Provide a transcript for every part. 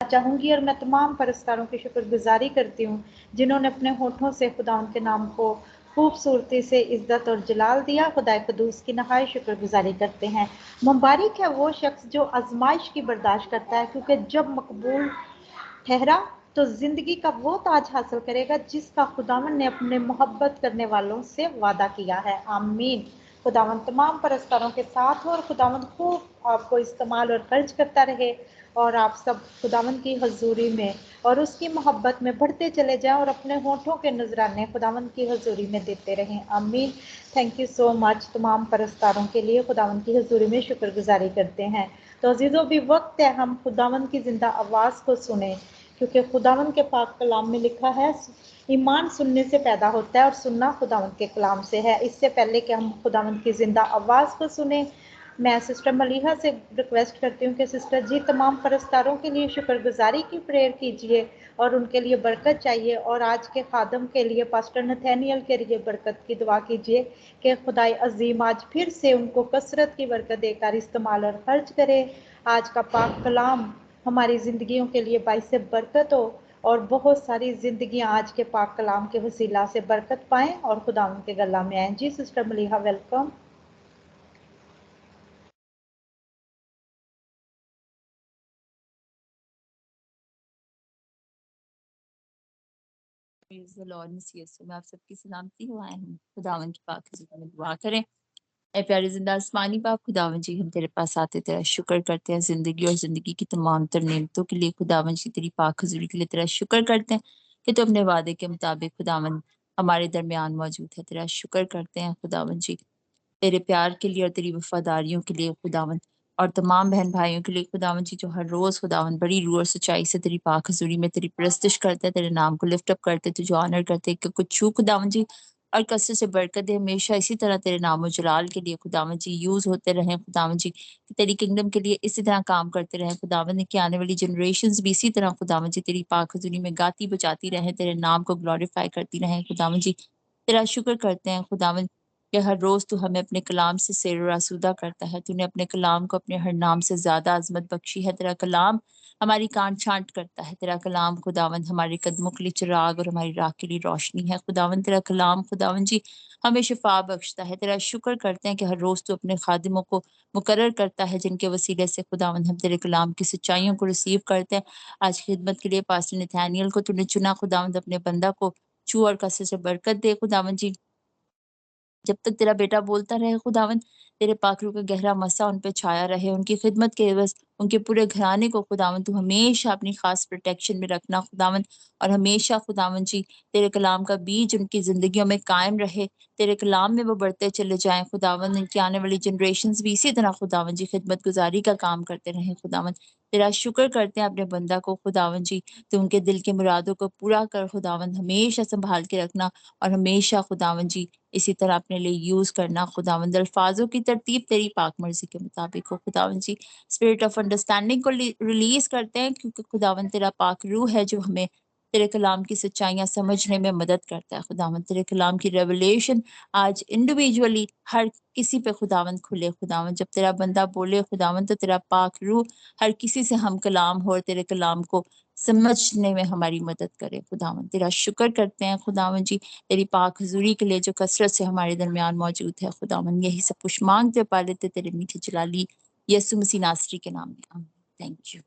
चाहूँगी और मैं तमाम परस्तारों की शुक्रगुजारी करती हूँ जिन्होंने अपने होठों से खुदा के नाम को खूबसूरती से इज्जत और जलाल दिया। खुदाए कदूस की नहाय शुक्रगुजारी करते हैं। मुबारक है वो शख्स जो आजमाइश की बर्दाश्त करता है, क्योंकि जब मकबूल ठहरा तो जिंदगी का वो ताज हासिल करेगा जिसका खुदावन ने अपने मोहब्बत करने वालों से वादा किया है। आमीन। खुदावन तमाम परस्तारों के साथ हो और खुदावन खूब आपको इस्तेमाल और खर्च करता रहे और आप सब खुदावन की हजूरी में और उसकी मोहब्बत में बढ़ते चले जाएं और अपने होठों के नजराने खुदावन की हजूरी में देते रहें। आमीन। थैंक यू सो मच तमाम परस्तारों के लिए खुदावन की हजूरी में शुक्रगुजारी करते हैं। तो अजीजों, भी वक्त है हम खुदावन की जिंदा आवाज़ को सुने, क्योंकि खुदावन के पाक कलाम में लिखा है ईमान सुनने से पैदा होता है और सुनना खुदावन के कलाम से है। इससे पहले कि हम खुदावन की जिंदा आवाज़ को सुने, मैं सिस्टर मलीहा से रिक्वेस्ट करती हूँ कि सिस्टर जी तमाम परस्तारों के लिए शुक्रगुजारी की प्रेयर कीजिए और उनके लिए बरकत चाहिए, और आज के खादम के लिए पास्टर नथैनियल के लिए बरकत की दुआ कीजिए कि खुदाई अजीम आज फिर से उनको कसरत की बरकत देकर इस्तेमाल और खर्च करे। आज का पाक कलाम हमारी ज़िंदगियों के लिए बाइस बरकत हो और बहुत सारी ज़िंदगियां आज के पाक कलाम के वसीला से बरकत पाएं और खुदा उनके गला में आएँ। जी sister Maliha, welcome. Praise the Lord, Miss यीशु में आप सबकी सलामती हो आए हैं। खुदावन की पाक खिदमत में दुआ करें। ऐ प्यारे जिंदा आसमानी बाप खुदावन जी, हम तेरे पास आते तेरा शुक्र करते हैं जिंदगी और जिंदगी की तमाम तर नेमतों के लिए। खुदावन जी तेरी पाक हजूरी के लिए तेरा शुक्र करते हैं कि तू अपने वादे के मुताबिक खुदावन हमारे दरमियान मौजूद है। तेरा शुक्र करते हैं खुदावन जी तेरे प्यार के लिए और तेरी वफादारियों के लिए खुदावन, और तमाम बहन भाइयों के लिए खुदावन जी जो हर रोज खुदावन बड़ी रूह और सच्चाई से तेरी पाक हजूरी में तेरी परस्तिश करते हैं, तेरे नाम को लिफ्ट अप करते, तुझे ऑनर करते कि कुछ छू खुदावन जी और कसरत से बरकत दे। हमेशा इसी तरह तेरे नाम और जलाल के लिए खुदावन जी यूज होते रहें खुदावन जी, कि तेरी किंगडम के लिए इसी तरह काम करते रहें खुदावन, कि आने वाली जनरेशंस भी इसी तरह खुदावन जी तेरी पाक हजूरी में गाती बजाती रहें, तेरे नाम को ग्लोरीफाई करती रहें खुदावन जी। तेरा शुक्र करते हैं खुदावन कि हर रोज तू हमें अपने कलाम से सैर आसूदा करता है। तूने अपने कलाम को अपने हर नाम से ज्यादा अजमत बख्शी है। तेरा कलाम हमारी कान छांट करता है। तेरा कलाम खुदावन हमारे कदमों के लिए चिराग और हमारी राह के लिए रोशनी है खुदावन। तेरा कलाम खुदावन जी हमें शिफा बख्शता है। तेरा शुक्र करते हैं कि हर रोज तू अपने खादिमों को मुकर्रर करता है जिनके वसीले से खुदावन हम तेरे कलाम की सच्चाइयों को रिसीव करते हैं। आज खिदमत के लिए पास्टर नथानियल को तूने चुना खुदावन, अपने बंदा को छू और कसर से बरकत दे खुदावन जी। जब तक तेरा बेटा बोलता रहे खुदावन, तेरे पाखरू का गहरा मसा उन पे छाया रहे, उनकी खिदमत के एवज उनके पूरे घराने को खुदावन तू हमेशा अपनी खास प्रोटेक्शन में रखना खुदावन, और हमेशा खुदावन जी तेरे कलाम का बीज उनकी जिंदगियों में कायम रहे, तेरे कलाम में वो बढ़ते चले जाएं खुदावन। इनकी आने वाली जनरेशन भी इसी तरह खुदावन जी खिदमत गुजारी का काम करते रहें खुदावन। तेरा शुक्र करते हैं अपने बंदा को खुदावन जी, तो उनके दिल के मुरादों को पूरा कर खुदावन, हमेशा संभाल के रखना और हमेशा खुदावन जी इसी तरह अपने लिए यूज करना खुदावंद। अल्फाजों की तरतीब तेरी पाक मर्जी के मुताबिक हो खुदावंद जी। स्पिरिट ऑफ अंडरस्टैंडिंग को रिलीज करते हैं, क्योंकि खुदावंद तेरा पाक रूह है जो हमें तेरे कलाम की सच्चाइयां समझने में मदद करता है खुदावंद। तेरे कलाम की रेवलेशन आज इंडिविजुअली हर किसी पे खुदावंद खुले खुदावंद। जब तेरा बंदा बोले खुदावंद तो तेरा पाक रूह हर किसी से हम कलाम हो और तेरे कलाम को समझने में हमारी मदद करे खुदावंद। तेरा शुक्र करते हैं खुदावंद जी तेरी पाक हजूरी के लिए जो कसरत से हमारे दरमियान मौजूद है खुदावन। यही सब कुछ मांगते पा लेते तेरे मीठे जलाली यसु मसीह नासरी के नाम में। Thank you.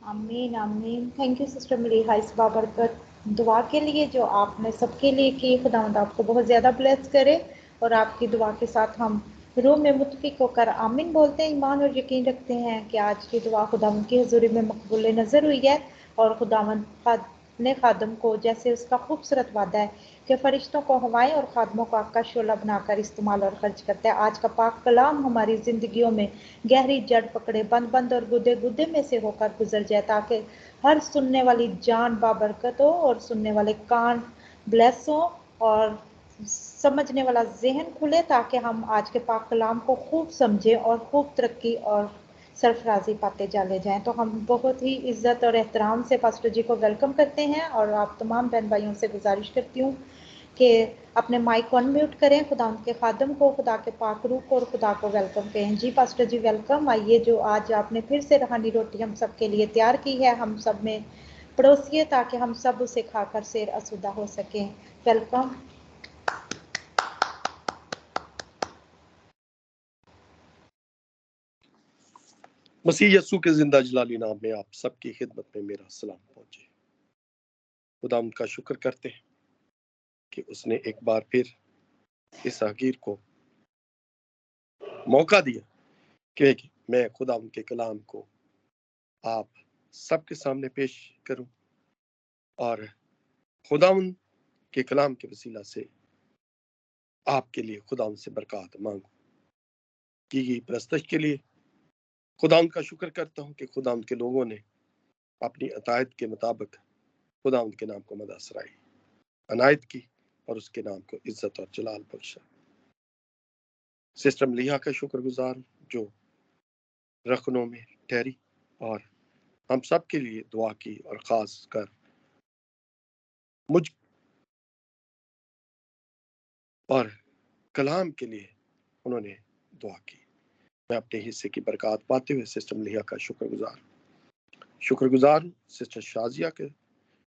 आमीन आमीन। थैंक यू सिस्टर मलीहा इस बाबरकत दुआ के लिए जो आपने सबके लिए की। खुदावंद आपको बहुत ज़्यादा ब्लेस करे और आपकी दुआ के साथ हम रूह में मुतफिक होकर आमीन बोलते हैं। ईमान और यकीन रखते हैं कि आज की दुआ खुदावंद की हजूरी में मकबूल नज़र हुई है और खुदावंद ने खादम को जैसे उसका खूबसूरत वादा है कि फरिश्तों को हवाएं और खादमों को आग का शोला बनाकर इस्तेमाल और खर्च करता है। आज का पाक कलाम हमारी ज़िंदगियों में गहरी जड़ पकड़े, बंद बंद और गुदे गुदे में से होकर गुजर जाए, ताकि हर सुनने वाली जान बाबरकत हो और सुनने वाले कान ब्लेस हो और समझने वाला जहन खुले, ताकि हम आज के पाक कलाम को खूब समझें और खूब तरक्की और सरफराजी पाते चले जाएं। तो हम बहुत ही इज्जत और एहतराम से पास्टर जी को वेलकम करते हैं और आप तमाम बहन भाइयों से गुजारिश करती हूँ کہ اپنے مائک کو انمیوٹ کریں، خدا ان کے خادم کو، خدا کے پاک روح کو اور خدا کو ویلکم کہیں۔ جی پاسٹر جی ویلکم۔ آئیے، جو آج آپ نے پھر سے روحانی روٹی ہم سب کے لیے تیار کی ہے، ہم سب میں پڑوسیے تاکہ ہم سب اسے کھا کر سیر اسودہ ہو سکیں۔ ویلکم۔ مسیح یسوع کے زندہ جلالی نام میں آپ سب کی خدمت میں میرا سلام پہنچے۔ خدا ان کا شکر کرتے ہیں کہ اس نے ایک بار پھر اس حقیر کو موقع دیا کہ میں خدا ان کے کلام کو آپ سب کے سامنے پیش کروں اور خدا ان کے کلام کے وسیلہ سے آپ کے لیے خدا ان سے برکات مانگوں۔ کی گئی پرستش کے لیے خدا ان کا شکر کرتا ہوں کہ خدا ان کے لوگوں نے اپنی عطایت کے مطابق خدا ان کے نام کو مدح سرائی، عنایت کی اور اس کے نام کو عزت اور جلال بخشا۔ سسٹر ملیحہ کا شکر گزار ہوں جو رخنوں میں ٹھہری اور ہم سب کے لیے دعا کی، اور خاص کر مجھ اور کلام کے لیے انہوں نے دعا کی۔ میں اپنے حصے کی برکات پاتے ہوئے سسٹر ملیحہ کا شکر گزار ہوں سسٹر شازیہ کے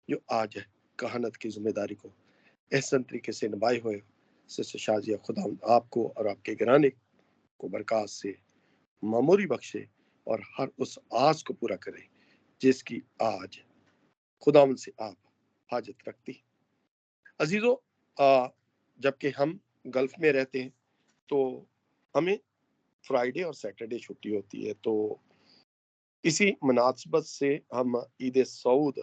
جو آج کہانت کی ذمہ داری کو احسن طریقے سے نبھائے ہوئے۔ سسٹر شازیہ، خدا آپ کو اور آپ کے گھرانے کو برکات سے معموری بخشے اور ہر اس آس کو پورا کرے جس کی آج خدا سے آپ حاجت رکھتی۔ عزیزو، جبکہ ہم گلف میں رہتے ہیں تو ہمیں فرائیڈے اور سیٹرڈے چھٹی ہوتی ہے، تو اسی مناسبت سے ہم عید سعود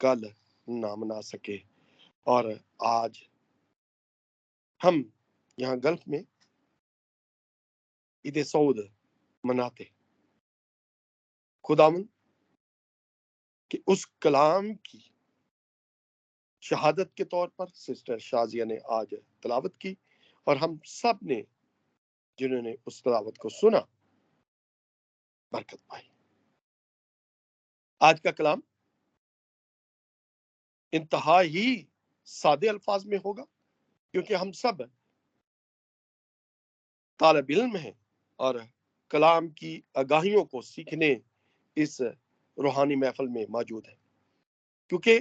کل نہ منا سکے، اور آج ہم یہاں گلف میں عید سعود مناتے۔ خداوند کہ اس کلام کی شہادت کے طور پر سسٹر شازیہ نے آج تلاوت کی، اور ہم سب نے جنہوں نے اس تلاوت کو سنا برکت پائی۔ آج کا کلام انتہائی سادے الفاظ میں ہوگا کیونکہ ہم سب طالب علم ہیں اور کلام کی آگاہیوں کو سیکھنے اس روحانی محفل میں موجود ہے۔ کیونکہ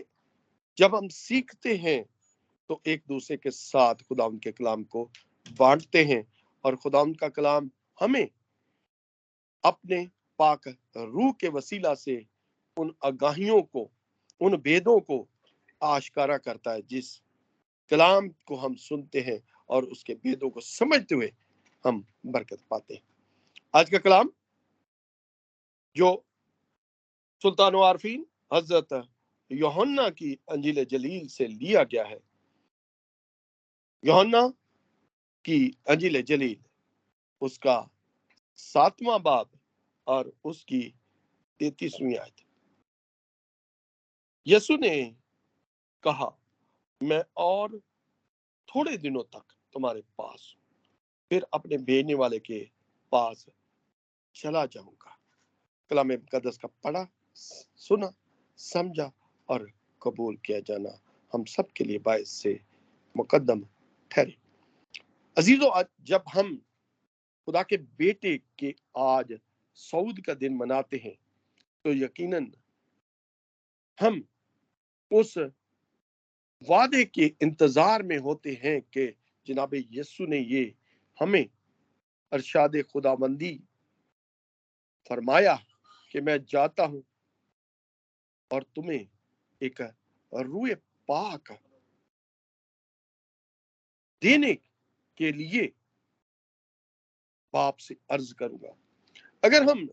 جب ہم سیکھتے ہیں تو ایک دوسرے کے ساتھ خدا ان کے کلام کو بانٹتے ہیں، اور خدا ان کا کلام ہمیں اپنے پاک روح کے وسیلہ سے ان آگاہیوں کو، ان بھیدوں کو آشکارا کرتا ہے جس کلام کو ہم سنتے ہیں، اور اس کے بھیدوں کو سمجھتے ہوئے ہم برکت پاتے ہیں۔ آج کا کلام جو سلطان و عارفین حضرت یوحنا کی انجیل جلیل سے لیا گیا ہے، یوحنا کی انجیل جلیل اس کا 7واں باب اور اس کی 33ویں آیت۔ یسوع نے کہا، میں اور تھوڑے دنوں تک تمہارے پاس ہوں، پھر اپنے بھیجنے والے کے پاس چلا جاؤں گا۔ کلام مقدس کا پڑھا، سنا، سمجھا اور قبول کیا جانا ہم سب کے لیے باعث سے مقدم ٹھہرے۔ عزیزو، جب ہم خدا کے بیٹے کے آج سعود کا دن مناتے ہیں تو یقیناً ہم اس وعدے کے انتظار میں ہوتے ہیں کہ جناب یسوع نے یہ ہمیں ارشاد خداوندی فرمایا کہ میں جاتا ہوں اور تمہیں ایک روح پاک دینے کے لیے باپ سے عرض کروں گا۔ اگر ہم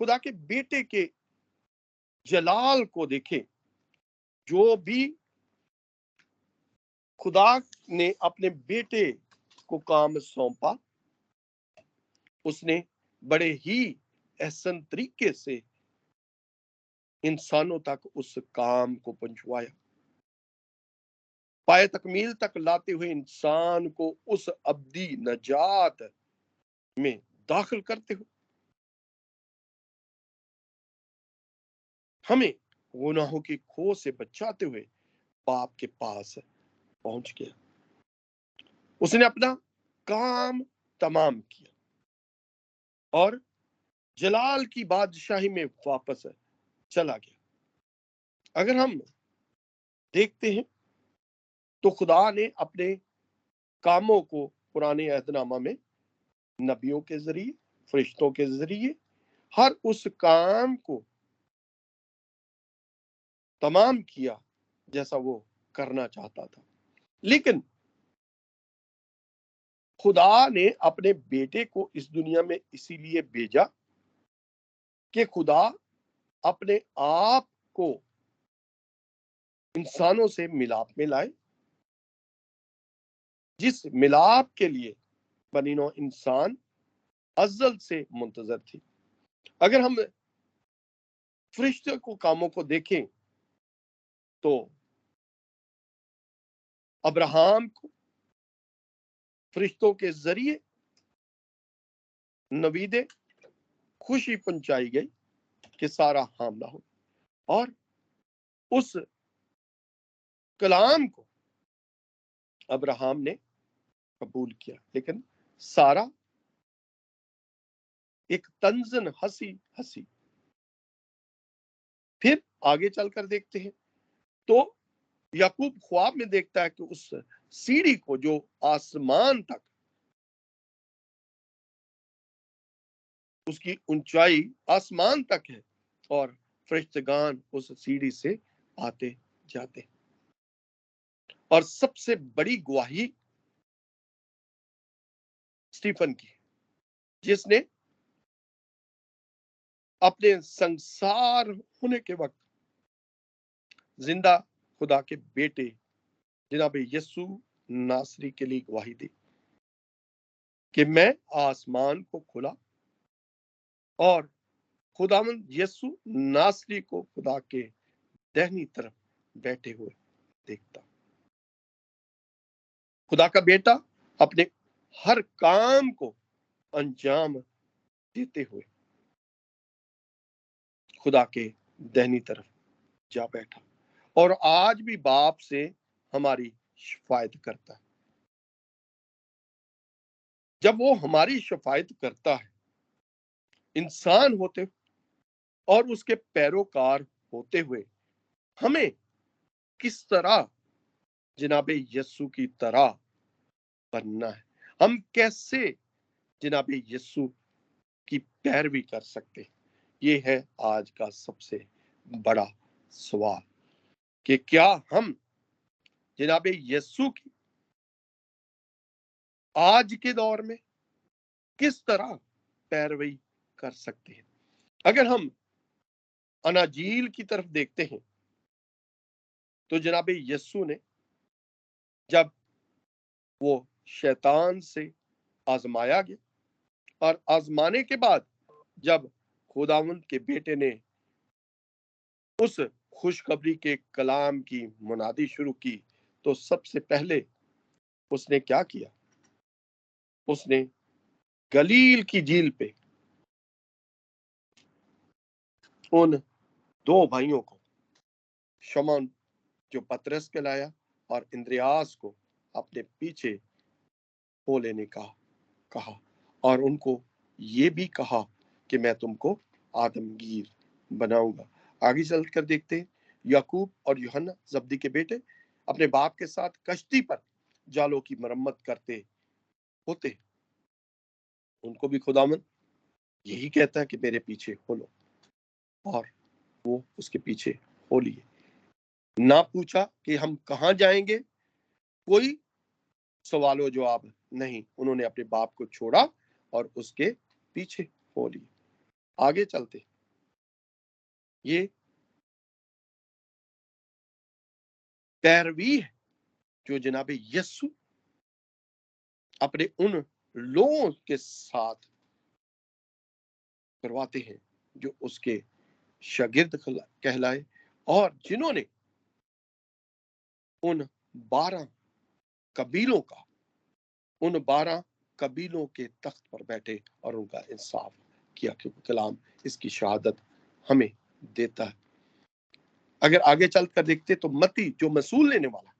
خدا کے بیٹے کے جلال کو دیکھیں، جو بھی خدا نے اپنے بیٹے کو کام سونپا، اس نے بڑے ہی احسن طریقے سے انسانوں تک اس کام کو پہنچوایا، پائے تکمیل تک لاتے ہوئے انسان کو اس ابدی نجات میں داخل کرتے ہوئے ہمیں گناہوں کی کھو سے بچاتے ہوئے باپ کے پاس پہنچ گیا۔ उसने अपना काम तमाम किया और जलाल की बादशाही में वापस चला गया। अगर हम देखते हैं तो खुदा ने अपने कामों को पुराने अहदनामा में नबियों के जरिए, फरिश्तों के जरिए हर उस काम को तमाम किया जैसा वो करना चाहता था। लेकिन खुदा ने अपने बेटे को इस दुनिया में इसीलिए भेजा कि खुदा अपने आप को इंसानों से मिलाप में लाए, जिस मिलाप के लिए बनी नौ इंसान अज़ल से मुंतजर थी। अगर हम फरिश्तों को कामों को देखें तो अब्राहम को फरिश्तों के जरिए नवीदे खुशी पहुंचाई गई कि सारा हामला हो, और उस कलाम को अब्राहम ने कबूल किया। लेकिन सारा एक तंजन हंसी। फिर आगे चलकर देखते हैं तो याकूब ख्वाब में देखता है कि उस सीढ़ी को जो आसमान तक, उसकी ऊंचाई आसमान तक है और फरिश्तेगान उस सीढ़ी से आते जाते। और सबसे बड़ी गवाही स्टीफन की, जिसने अपने संसार होने के वक्त जिंदा खुदा के बेटे जनाब यीशु नासरी के लिए गवाही दी कि मैं आसमान को खुला और खुदावंद यीशु नासरी को खुदा के दाहिनी तरफ बैठे हुए देखता। खुदा का बेटा अपने हर काम को अंजाम देते हुए खुदा के दाहिनी तरफ जा बैठा और आज भी बाप से हमारी शिफायत करता है। जब वो हमारी शिफायत करता है, इंसान होते और उसके पैरोकार होते हुए हमें किस तरह जनाबे यीशु की तरह बनना है, हम कैसे जनाबे यीशु की पैरवी कर सकते हैं, ये है आज का सबसे बड़ा सवाल कि क्या हम जनाबे यीशु की आज के दौर में किस तरह पैरवी कर सकते हैं। अगर हम अनाजील की तरफ देखते हैं तो जनाबे यीशु ने जब वो शैतान से आजमाया गया और आजमाने के बाद जब खुदावंद के बेटे ने उस खुशखबरी के कलाम की मुनादी शुरू की तो सबसे पहले उसने क्या किया, उसने गलील की झील पे उन दो भाइयों को, शमौन जो पतरस कहलाया और इंद्रियास को अपने पीछे हो लेने का कहा और उनको ये भी कहा कि मैं तुमको आदमगीर बनाऊंगा। आगे चलकर देखते हैं याकूब और यूहन्ना जब्दी के बेटे अपने बाप के साथ कश्ती पर जालों की मरम्मत करते होते, उनको भी खुदावंद यही कहता है कि मेरे पीछे हो लो, और वो उसके पीछे हो लिए। ना पूछा कि हम कहाँ जाएंगे, कोई सवालो जवाब नहीं, उन्होंने अपने बाप को छोड़ा और उसके पीछे हो लिए। आगे चलते, ये पैरवी है जो जनाबे यीशु अपने उन लोगों के साथ करवाते हैं जो उसके शागिर्द कहलाए और जिन्होंने उन 12 कबीलों का, उन 12 कबीलों के तख्त पर बैठे और उनका इंसाफ किया, क्योंकि कलाम इसकी शहादत हमें देता है। अगर आगे चल कर देखते तो मती जो मसूल लेने वाला,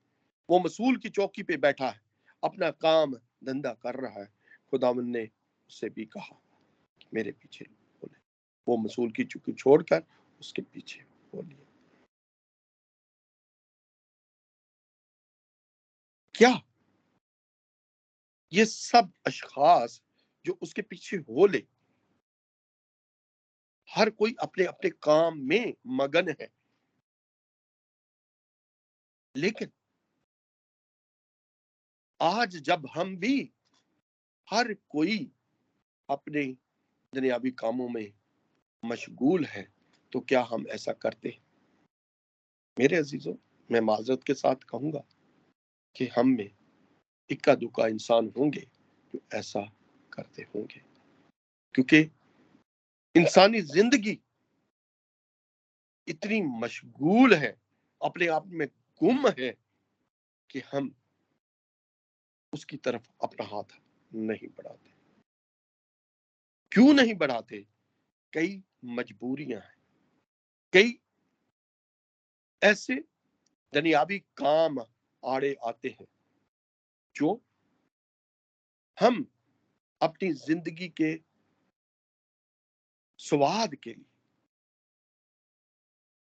वो मसूल की चौकी पे बैठा है اپنا کام دھندا کر رہا ہے، خداوند نے اسے بھی کہا کہ میرے پیچھے بولے، وہ مصول کی چکی چھوڑ کر اس کے پیچھے بولیے۔ کیا یہ سب اشخاص جو اس کے پیچھے ہو لے، ہر کوئی اپنے اپنے کام میں مگن ہے، لیکن آج جب ہم بھی ہر کوئی اپنے دنیاوی کاموں میں مشغول ہے تو کیا ہم ایسا کرتے ہیں؟ میرے عزیزوں، میں معذرت کے ساتھ کہوں گا کہ ہم میں اکا دکا انسان ہوں گے جو ایسا کرتے ہوں گے، کیونکہ انسانی زندگی اتنی مشغول ہے، اپنے آپ میں گم ہے کہ ہم اس کی طرف اپنا ہاتھ نہیں بڑھاتے۔ کیوں نہیں بڑھاتے؟ کئی مجبوریاں ہیں، کئی ایسے دنیاوی کام آڑے آتے ہیں جو ہم اپنی زندگی کے سواد کے لیے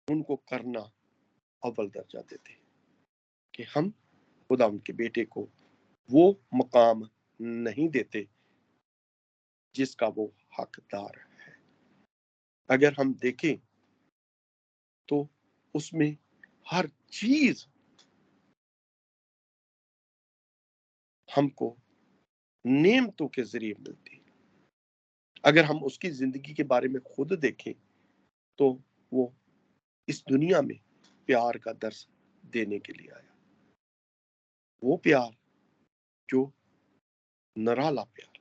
ان کو کرنا اول درجہ دیتے ہیں، کہ ہم خدا ان کے بیٹے کو وہ مقام نہیں دیتے جس کا وہ حقدار ہے۔ اگر ہم دیکھیں تو اس میں ہر چیز ہم کو نعمتوں کے ذریعے ملتی ہے۔ اگر ہم اس کی زندگی کے بارے میں خود دیکھیں تو وہ اس دنیا میں پیار کا درس دینے کے لیے آیا، وہ پیار جو نرالا پیار،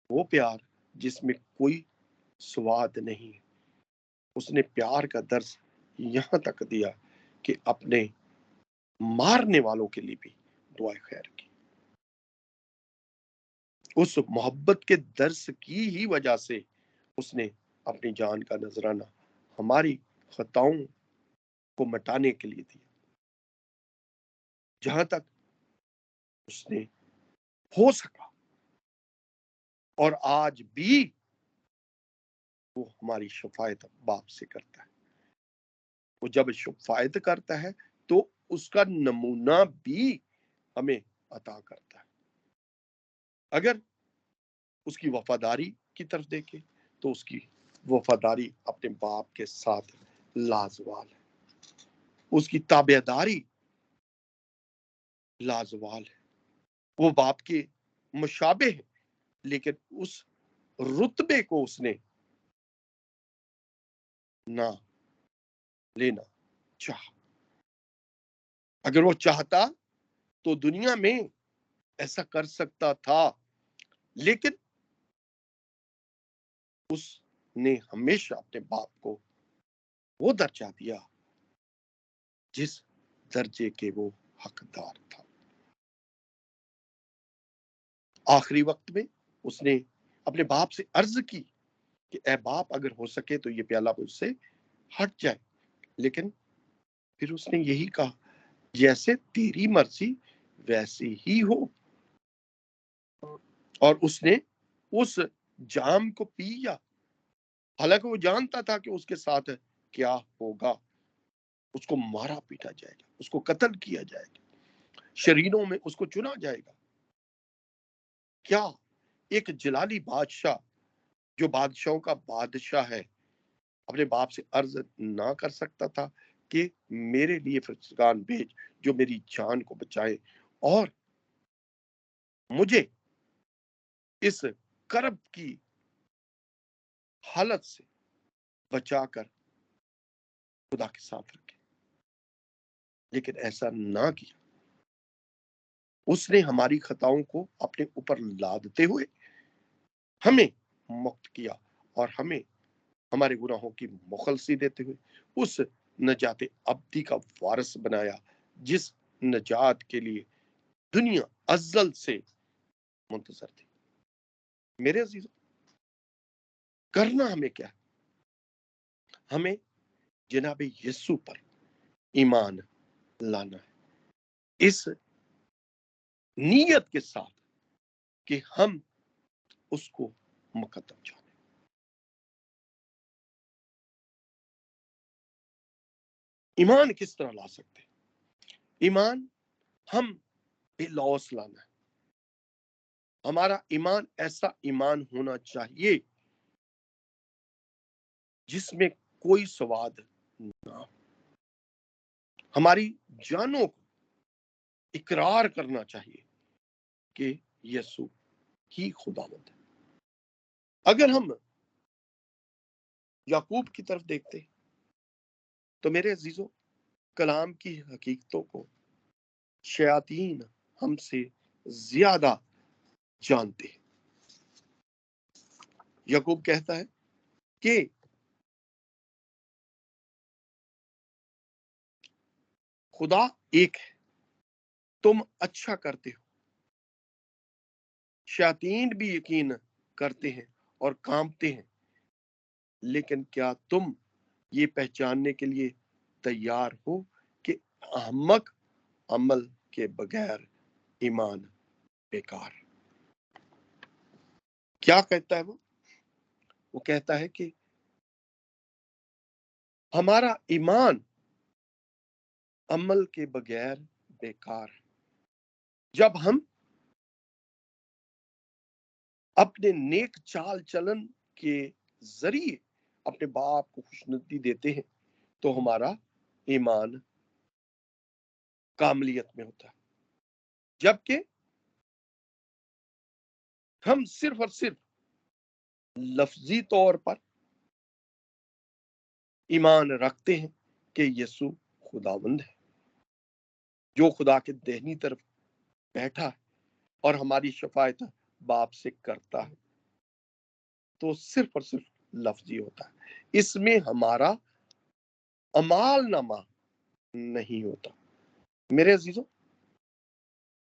وہ پیار جس میں کوئی سواد نہیں ہے۔ اس نے پیار کا درس یہاں تک دیا کہ اپنے مارنے والوں کے لیے بھی دعائے خیر کی۔ اس محبت کے درس کی ہی وجہ سے اس نے اپنی جان کا نذرانہ ہماری خطاؤں کو مٹانے کے لیے دیا۔ جہاں تک اس نے ہو سکا، اور آج بھی وہ ہماری شفاعت باپ سے کرتا ہے۔ وہ جب شفاعت کرتا ہے تو اس کا نمونہ بھی ہمیں عطا کرتا ہے۔ اگر اس کی وفاداری کی طرف دیکھیں تو اس کی وفاداری اپنے باپ کے ساتھ لازوال ہے، اس کی تابعداری لازوال ہے۔ وہ باپ کے مشابہ ہے، لیکن اس رتبے کو اس نے نہ لینا چاہا۔ اگر وہ چاہتا تو دنیا میں ایسا کر سکتا تھا، لیکن اس نے ہمیشہ اپنے باپ کو وہ درجہ دیا جس درجے کے وہ حقدار تھا۔ آخری وقت میں اس نے اپنے باپ سے عرض کی کہ اے باپ، اگر ہو سکے تو یہ پیالہ مجھ سے ہٹ جائے، لیکن پھر اس نے یہی کہا، جیسے تیری مرضی ویسے ہی ہو۔ اور اس نے اس جام کو پیا، حالانکہ وہ جانتا تھا کہ اس کے ساتھ کیا ہوگا۔ اس کو مارا پیٹا جائے گا، اس کو قتل کیا جائے گا، شرینوں میں اس کو چنا جائے گا۔ کیا ایک جلالی بادشاہ جو بادشاہوں کا بادشاہ ہے اپنے باپ سے عرض نہ کر سکتا تھا کہ میرے لیے فرشتگان بھیج جو میری جان کو بچائے اور مجھے اس کرب کی حالت سے بچا کر خدا کے ساتھ رکھے؟ لیکن ایسا نہ کیا۔ اس نے ہماری خطاؤں کو اپنے اوپر لادتے ہوئے ہمیں مکت کیا اور ہمیں ہمارے گناہوں کی مخلصی دیتے ہوئے اس نجات ابدی کا وارث بنایا جس نجات کے لیے دنیا ازل سے منتظر تھی۔ میرے عزیزوں، کرنا ہمیں کیا ہے؟ ہمیں جناب یسوع پر ایمان لانا ہے، اس नीयत के साथ कि हम उसको मुकद्दम जाने। ईमान किस तरह ला सकते हैं? ईमान हम बेलौस लाना है। हमारा ईमान ऐसा ईमान होना चाहिए जिसमें कोई स्वाद ना हो। हमारी जानों को इकरार करना चाहिए कि यीशु ही खुदावंद है। अगर हम याकूब की तरफ देखते हैं तो मेरे अजीजों, कलाम की हकीकतों को शयातीन हमसे ज्यादा जानते हैं। याकूब कहता है कि खुदा एक है, तुम अच्छा करते हो। शयातीन भी यकीन करते हैं और कांपते हैं, लेकिन क्या तुम ये पहचानने के लिए तैयार हो कि अहमक अमल के बगैर ईमान बेकार। क्या कहता है वो कहता है कि हमारा ईमान अमल के बगैर बेकार है। जब हम अपने नेक चाल चलन के जरिए अपने बाप को खुशनुदी देते हैं तो हमारा ईमान कामलियत में होता है, जबकि हम सिर्फ और सिर्फ लफ्जी तौर पर ईमान रखते हैं कि यीशु खुदावंद है, जो खुदा के दाहिनी तरफ बैठा है और हमारी शफायत बाप से करता है, तो सिर्फ और सिर्फ लफ्जी होता है। इसमें हमारा अमाल नामा नहीं होता। मेरे अजीजों,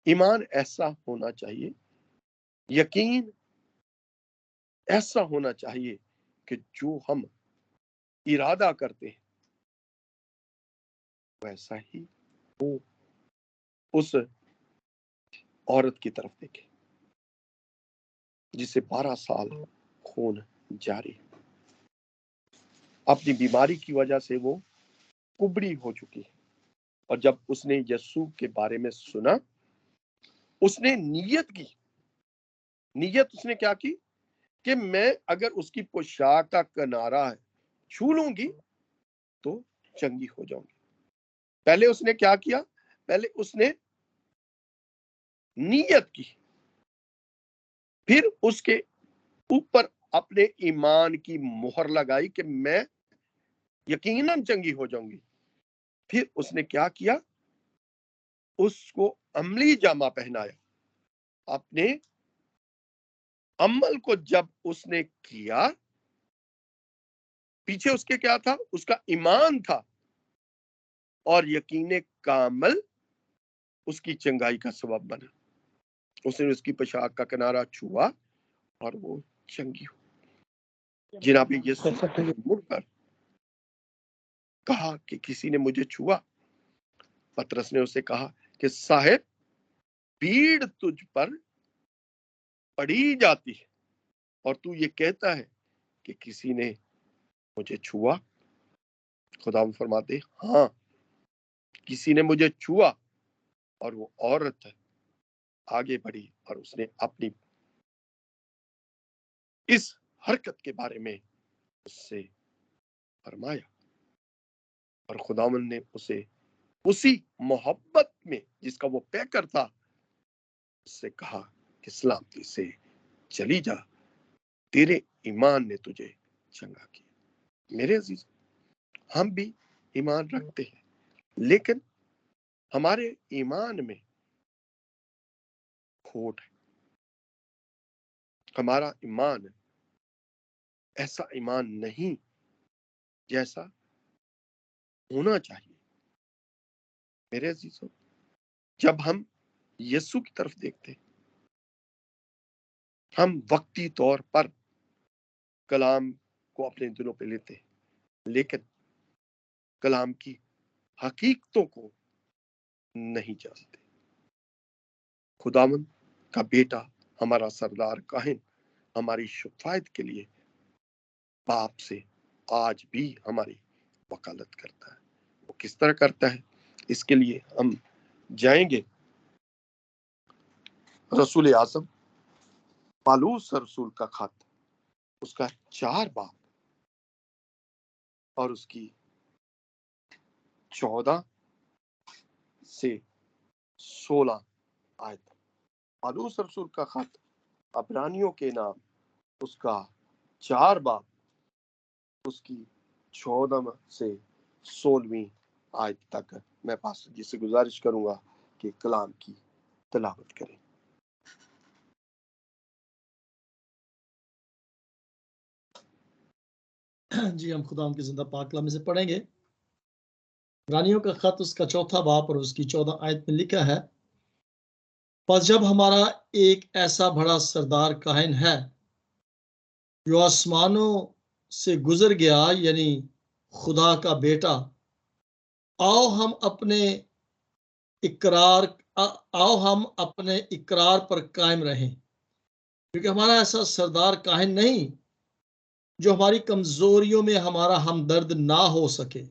ईमान ऐसा होना चाहिए, यकीन ऐसा होना चाहिए कि जो हम इरादा करते हैं वैसा ही वो उस औरत की तरफ देखे जिसे 12 साल खून जारी है। अपनी बीमारी की वजह से वो कुबड़ी हो चुकी है, और जब उसने यीशु के बारे में सुना, उसने नीयत उसने क्या की कि मैं अगर उसकी पोशाक का किनारा है छू लूंगी तो चंगी हो जाऊंगी। पहले उसने क्या किया? पहले उसने नीयत की, फिर उसके ऊपर अपने ईमान की मोहर लगाई कि मैं यकीनन चंगी हो जाऊंगी। फिर उसने क्या किया? उसको अमली जामा पहनाया। अपने अमल को जब उसने किया, पीछे उसके क्या था? उसका ईमान था, और यकीन कामल उसकी चंगाई का सबब बना। उसने उसकी पोशाक का किनारा छुआ और वो चंगी हो। जनाब यीशु ने मुड़कर कहा कि किसी ने मुझे छुआ। पतरस ने उसे कहा कि साहिब, पीड़ तुझ पर पड़ी जाती है और तू ये कहता है कि किसी ने मुझे छुआ। खुदा फरमाते, हाँ, किसी ने मुझे छुआ, और वो औरत आगे बढ़ी और उसने अपनी इस हरकत के बारे में उससे फरमाया, और खुदावन ने उसे उसी मोहब्बत में जिसका वो पैकर था उससे कहा कि सलामती से चली जा, तेरे ईमान ने तुझे चंगा किया। मेरे अजीज, हम भी ईमान रखते हैं, लेकिन हमारे ईमान में खोट है। हमारा ईमान ऐसा ईमान नहीं जैसा होना चाहिए। मेरे अजीजों, जब हम यीशु की तरफ देखते हैं, हम वक्ती तौर पर कलाम को अपने दिलों पे लेते हैं, लेकिन कलाम की हकीकतों को नहीं जानते। खुदावंद का बेटा हमारा सरदार काहिन हमारी शुफायत के लिए बाप से आज भी हमारी वकालत करता है। वो किस तरह करता है, इसके लिए हम जाएंगे रसूल आज़म पालूस रसूल का खत, उसका 4 बाब और उसकी 14 से 16 आयत। पालूस रसूल का खत अब्रानियों के नाम, उसका 4 बाब, उसकी 14 से 16वीं आयत तक मैं पास्टर जी से गुजारिश करूंगा कि कलाम की तिलावत करें। जी, हम खुदा की जिंदा पाक कलाम में से पढ़ेंगे। रानियों का खत, उसका 4 बाब और उसकी 14 आयत में लिखा है, पर जब हमारा एक ऐसा बड़ा सरदार काहिन है जो आसमानों से गुजर गया, यानी खुदा का बेटा, आओ हम अपने इकरार पर कायम रहें, क्योंकि हमारा ऐसा सरदार काहिन नहीं जो हमारी कमजोरियों में हमारा हमदर्द ना हो सके,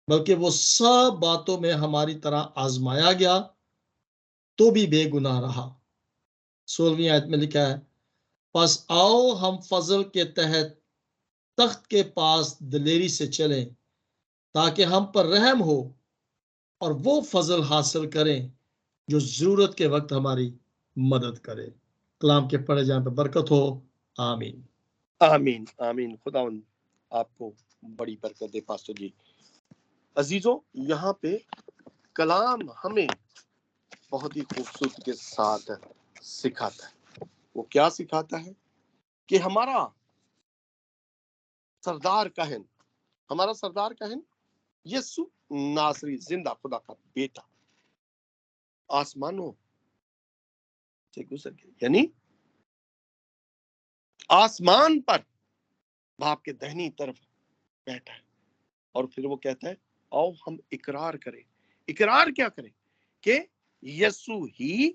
बल्कि वो सब बातों में हमारी तरह आजमाया गया तो भी बेगुनाह रहा। 16वीं आयत में लिखा है, बस आओ हम फजल के तहत तख्त के पास दिलेरी से चलें, ताकि हम पर रहम हो और वो फजल हासिल करें जो जरूरत के वक्त हमारी मदद करे। कलाम के पढ़े जाने पर बरकत हो। आमीन आमीन आमीन। खुदावंद आपको बड़ी बरकत दे पास्टर जी। अजीजों, यहाँ पे कलाम हमें बहुत ही खूबसूरती के साथ सिखाता है। वो क्या सिखाता है कि हमारा सरदार काहिन यीशु नासरी, जिंदा खुदा का बेटा, आसमानों से गुजर गया, यानी आसमान पर बाप के दाहिनी तरफ बैठा है। और फिर वो कहता है, आओ हम इकरार करें। इकरार क्या करें? कि यीशु ही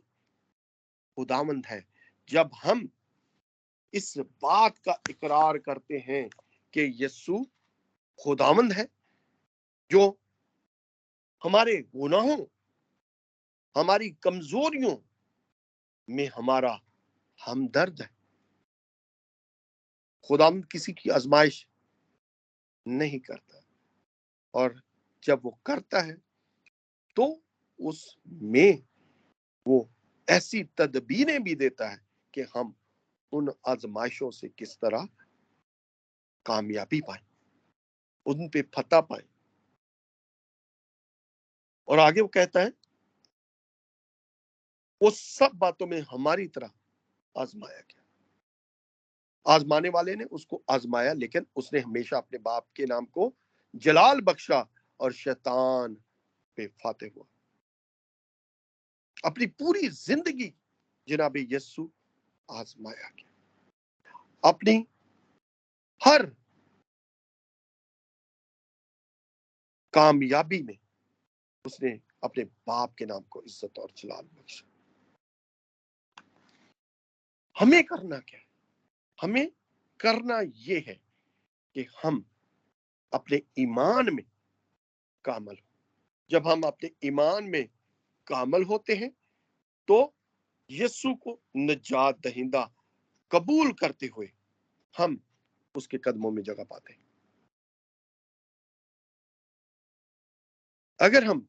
खुदावंद है। जब हम इस बात का इकरार करते हैं कि यीशु खुदावंद है, जो हमारे गुनाहों, हमारी कमजोरियों में हमारा हमदर्द है। खुदावंद किसी की आजमाइश नहीं करता, और जब वो करता है तो उसमें वो ऐसी तदबीरें भी देता है कि हम उन आजमाइशों से किस तरह कामयाबी पाए, उन पे फतह पाए। और आगे वो कहता है, वो सब बातों में हमारी तरह आजमाया गया। आजमाने वाले ने उसको आजमाया, लेकिन उसने हमेशा अपने बाप के नाम को जलाल बख्शा और शैतान पे फाते हुआ। अपनी पूरी जिंदगी जनाब यीशु आजमाया गया। अपनी हर कामयाबी में उसने अपने बाप के नाम को इज्जत और जलाल बख्शा। हमें करना क्या है? हमें करना ये है कि हम अपने ईमान में कामल हो। जब हम अपने ईमान में कामल होते हैं तो यीशु को निजात दहिंदा कबूल करते हुए हम उसके कदमों में जगह पाते हैं। अगर हम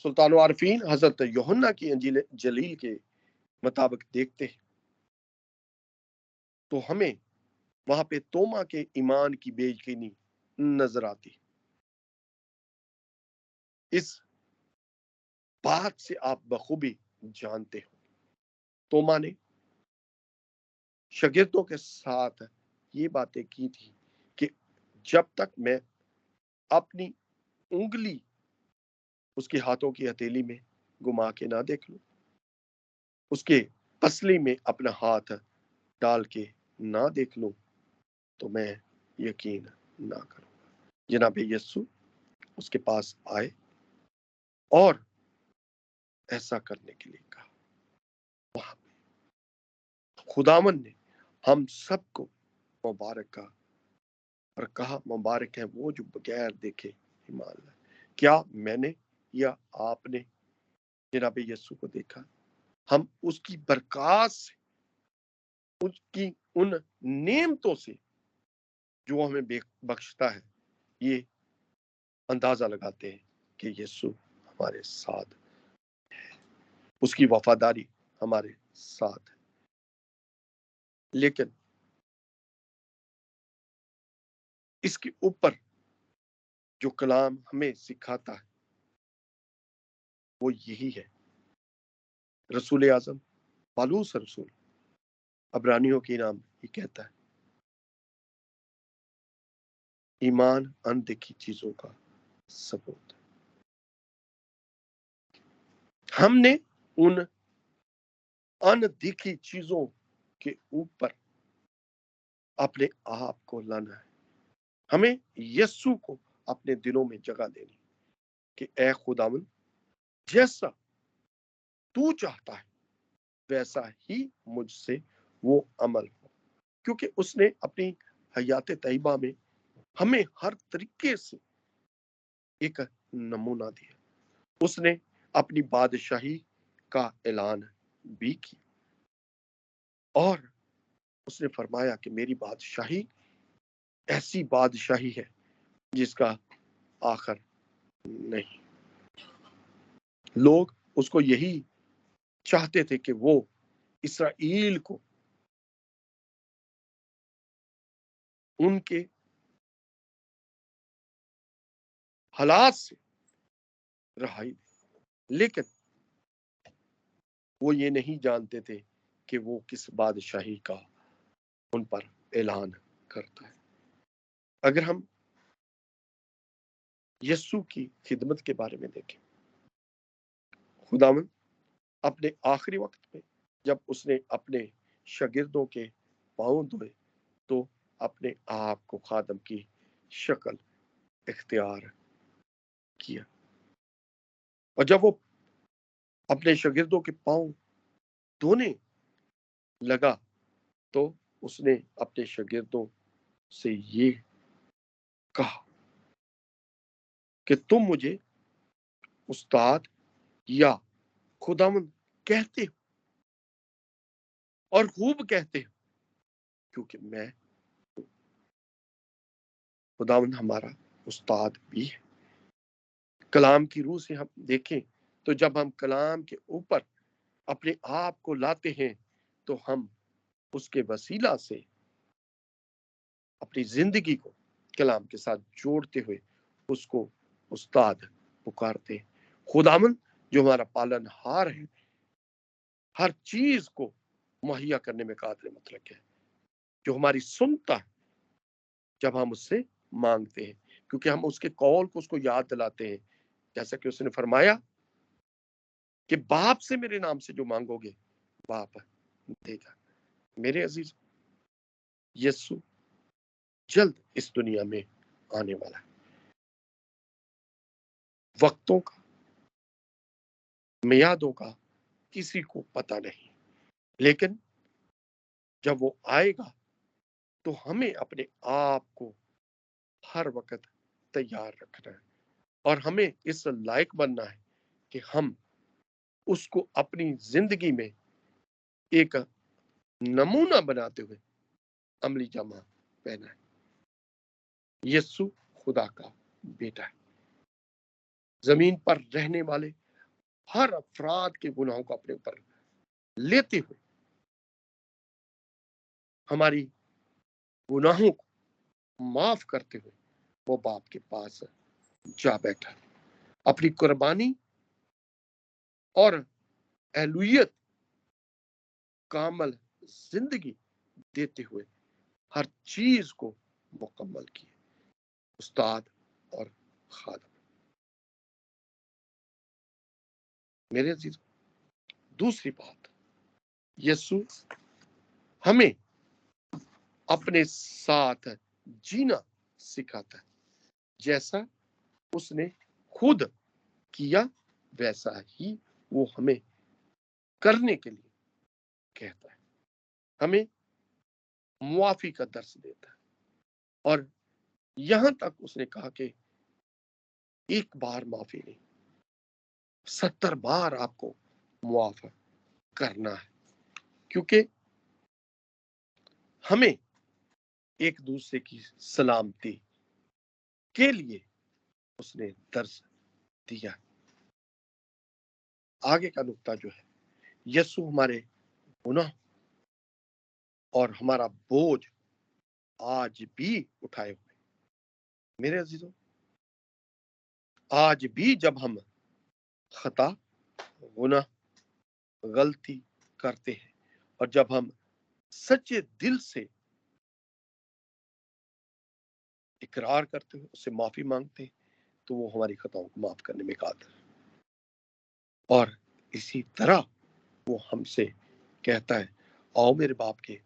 सुल्तान आरफीन हजरत यूहन्ना की अंजील जलील के मुताबिक देखते हैं तो हमें वहां पे तोमा के ईमान की बेयकीनी नजर आती। इस बात से आप बखूबी जानते हो, तोमा ने शागिर्दों के साथ ये बातें की थी कि जब तक मैं अपनी उंगली उसके हाथों की हथेली में घुमा के ना देख लूं, उसके पसली में अपना हाथ डाल के ना देख लूं, तो मैं यकीन ना करूंगा। जनाब यीशु उसके पास आए और ऐसा करने के लिए कहा। वहां पे खुदावन ने हम सबको मुबारक कहा और कहा, मुबारक है वो जो बगैर देखे ईमान लाए। क्या मैंने या आपने जनाब यीशु को देखा? हम उसकी बरकत से, उसकी उन नेमतों से जो हमें बख्शता है, ये अंदाजा लगाते हैं कि यीशु हमारे साथ है, उसकी वफादारी हमारे साथ है। लेकिन इसके ऊपर जो कलाम हमें सिखाता है वो यही है। रसूल आजम पालूस रसूल अबरानियों के नाम ये कहता है, ईमान अनदेखी चीजों का सबूत। हमने उन अनदेखी चीजों के ऊपर अपने आप को लाना है। हमें यीशु को अपने दिलों में जगह देनी कि ऐ खुदावन, जैसा तू चाहता है वैसा ही मुझसे वो अमल हो, क्योंकि उसने अपनी हयात तैयबा में हमें हर तरीके से एक नमूना दिया। उसने अपनी बादशाही का ऐलान भी किया और उसने फरमाया कि मेरी बादशाही ऐसी बादशाही है जिसका आखिर नहीं। लोग उसको यही चाहते थे कि वो इस्राएल को उनके हालात से रहाई दे, लेकिन वो ये नहीं जानते थे कि वो किस बादशाही का उन पर ऐलान करता है। अगर हम यीशु की खिदमत के बारे में देखें, खुदावंद अपने आखिरी वक्त में जब उसने अपने शागिर्दों के पांव धोए तो अपने आप को खादम की शक्ल इख्तियार किया, और जब वो अपने शागिर्दों के पांव धोने लगा तो उसने अपने शागिर्दों से ये कहा कि तुम मुझे उस्ताद या खुदावंद कहते हो और खूब कहते हो, क्योंकि मैं खुदावंद हमारा उस्ताद भी है। कलाम की रूह से हम देखें तो जब हम कलाम के ऊपर अपने आप को लाते हैं तो हम उसके वसीला से अपनी जिंदगी को कलाम के साथ जोड़ते हुए उसको उस्ताद पुकारते हैं। खुदावंद जो हमारा पालनहार है, हर चीज को मुहैया करने में कादिर मुतलक है, जो हमारी सुनता है जब हम उससे मांगते हैं, क्योंकि हम उसके कौल को उसको याद दिलाते हैं, जैसा कि उसने फरमाया कि बाप से मेरे नाम से जो मांगोगे बाप देगा। मेरे अजीज, यीशु जल्द इस दुनिया में आने वाला है। वक्तों का, मियादों का किसी को पता नहीं, लेकिन जब वो आएगा तो हमें अपने आप को हर वक्त तैयार रखना है और हमें इस लायक बनना है कि हम उसको अपनी जिंदगी में एक नमूना बनाते हुए अमली जामा पहना है। यीशु खुदा का बेटा है। जमीन पर रहने वाले हर अफराद के गुनाहों को अपने ऊपर लेते हुए हमारी गुनाहों को माफ करते हुए वो बाप के पास जा बैठा, अपनी कुर्बानी और एलुयत कामल जिंदगी देते हुए हर चीज को मुकम्मल किए। उस्ताद और खादम। मेरे अजीज, दूसरी बात, यीशु हमें अपने साथ जीना सिखाता है। जैसा उसने खुद किया वैसा ही وہ ہمیں کرنے کے لیے کہتا ہے، ہمیں معافی کا درس دیتا ہے، اور یہاں تک اس نے کہا کہ ایک بار معافی نہیں، 70 بار آپ کو معاف کرنا ہے، کیونکہ ہمیں ایک دوسرے کی سلامتی کے لیے اس نے درس دیا۔ آگے کا نقطہ جو ہے، یسوع ہمارے گناہ اور ہمارا بوجھ آج بھی اٹھائے ہوئے۔ میرے عزیزوں، آج بھی جب ہم خطا، گناہ، غلطی کرتے ہیں، اور جب ہم سچے دل سے اقرار کرتے ہیں، اس سے معافی مانگتے ہیں، تو وہ ہماری خطاؤں کو معاف کرنے میں قادر ہے۔ اور اسی طرح وہ ہم سے کہتا ہے، آؤ میرے باپ کے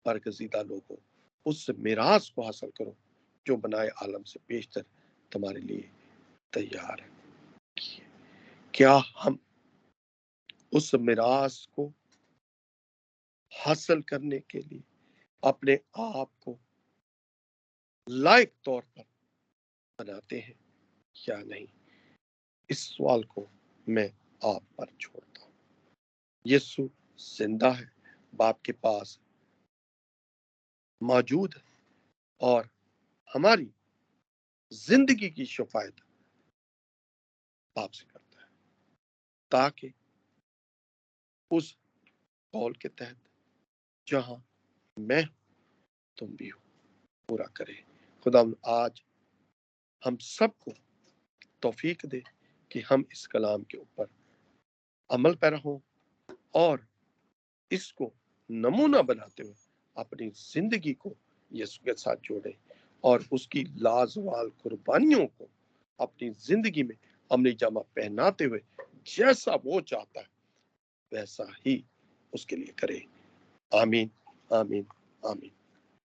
برگزیدہ لوگوں، اس میراث کو حاصل کرو جو بنائے عالم سے بیشتر تمہارے لیے تیار ہے۔ کیا ہم اس میراث کو حاصل کرنے کے لیے اپنے آپ کو لائق طور پر بناتے ہیں یا نہیں؟ اس سوال کو میں آپ پر چھوڑتا ہوں۔ یسوع زندہ ہے، باپ کے پاس موجود ہے، اور ہماری زندگی کی شفاعت باپ سے کرتا ہے، تاکہ اس قول کے تحت جہاں میں ہوں تم بھی ہو پورا کرے۔ خدا آج ہم سب کو توفیق دے کہ ہم اس کلام کے اوپر عمل پیرا ہوں، اور اس کو نمونہ بناتے ہوئے اپنی زندگی کو یسوع کے ساتھ جوڑیں، اور اس کی لازوال قربانیوں کو اپنی زندگی میں عملی جامہ پہناتے ہوئے جیسا وہ چاہتا ہے ویسا ہی اس کے لیے کرے۔ آمین، آمین، آمین۔